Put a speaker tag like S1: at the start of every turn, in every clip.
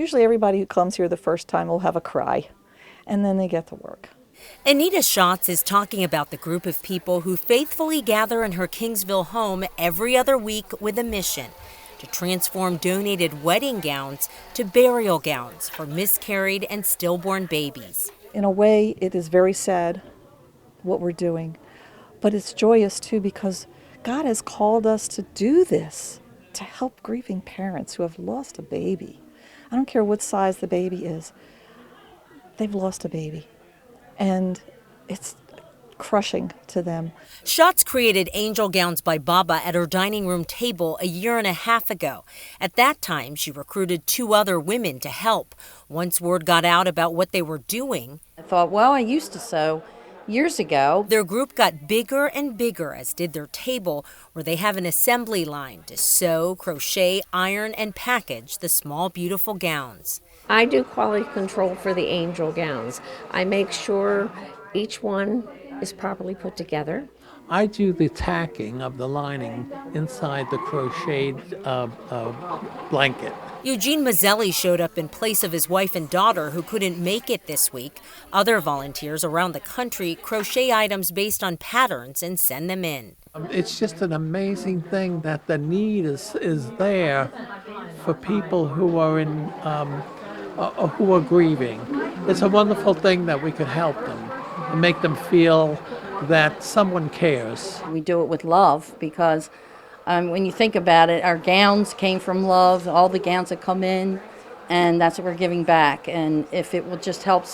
S1: Usually everybody who comes here the first time will have a cry, and then they get to work.
S2: Anita Schatz is talking about the group of people who faithfully gather in her Kingsville home every other week with a mission to transform donated wedding gowns to burial gowns for miscarried and stillborn babies.
S1: In a way, it is very sad what we're doing, but it's joyous too because God has called us to do this, to help grieving parents who have lost a baby. I don't care what size the baby is, they've lost a baby, and it's crushing to them.
S2: Schatz created Angel Gowns by Baba at her dining room table a year and a half ago. At that time, she recruited 2 other women to help. Once word got out about what they were doing,
S3: I thought, well, I used to sew years ago.
S2: their group got bigger and bigger, as did their table, where they have an assembly line to sew, crochet, iron, and package the small, beautiful gowns.
S4: I do quality control for the Angel gowns. I make sure each one is properly put together.
S5: I do the tacking of the lining inside the crocheted blanket.
S2: Eugene Mazzelli showed up in place of his wife and daughter who couldn't make it this week. Other volunteers around the country crochet items based on patterns and send them in.
S5: It's just an amazing thing that the need is there for people who are who are grieving. It's a wonderful thing that we could help them and make them feel that someone cares.
S3: We do it with love because when you think about it, our gowns came from love, all the gowns that come in, and that's what we're giving back. And if it will just help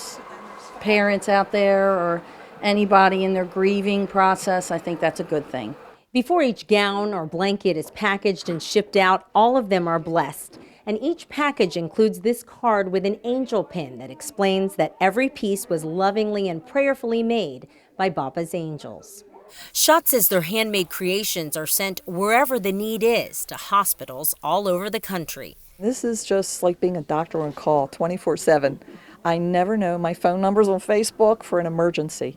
S3: parents out there or anybody in their grieving process, I think that's a good thing.
S2: Before each gown or blanket is packaged and shipped out, all of them are blessed. And each package includes this card with an angel pin that explains that every piece was lovingly and prayerfully made by Baba's angels. Schatz says their handmade creations are sent wherever the need is, to hospitals all over the country.
S1: This is just like being a doctor on call 24/7. I never know. My phone number's on Facebook for an emergency.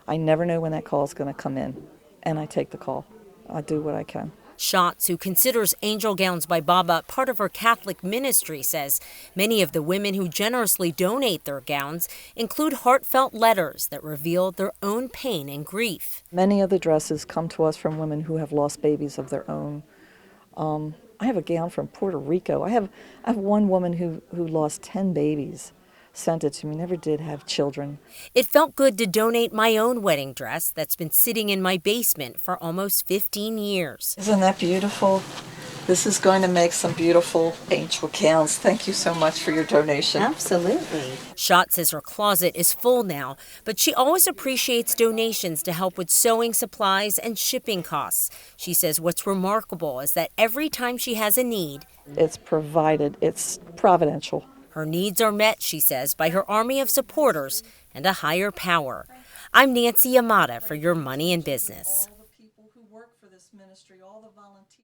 S1: I never know when that call is going to come in, and I take the call. I do what I can.
S2: Schatz, who considers Angel Gowns by Baba part of her Catholic ministry, says many of the women who generously donate their gowns include heartfelt letters that reveal their own pain and grief.
S1: Many of the dresses come to us from women who have lost babies of their own. I have a gown from Puerto Rico. I have one woman who lost 10 babies, sent it to me, never did have children.
S2: It felt good to donate my own wedding dress that's been sitting in my basement for almost 15 years.
S1: Isn't that beautiful? This is going to make some beautiful angel gowns. Thank you so much for your donation.
S2: Absolutely. Schatz says her closet is full now, but she always appreciates donations to help with sewing supplies and shipping costs. She says what's remarkable is that every time she has a need,
S1: it's provided. It's providential.
S2: Her needs are met, she says, by her army of supporters and a higher power. I'm Nancy Yamada for Your Money and Business.
S1: All the people who work for this ministry, all the volunteers.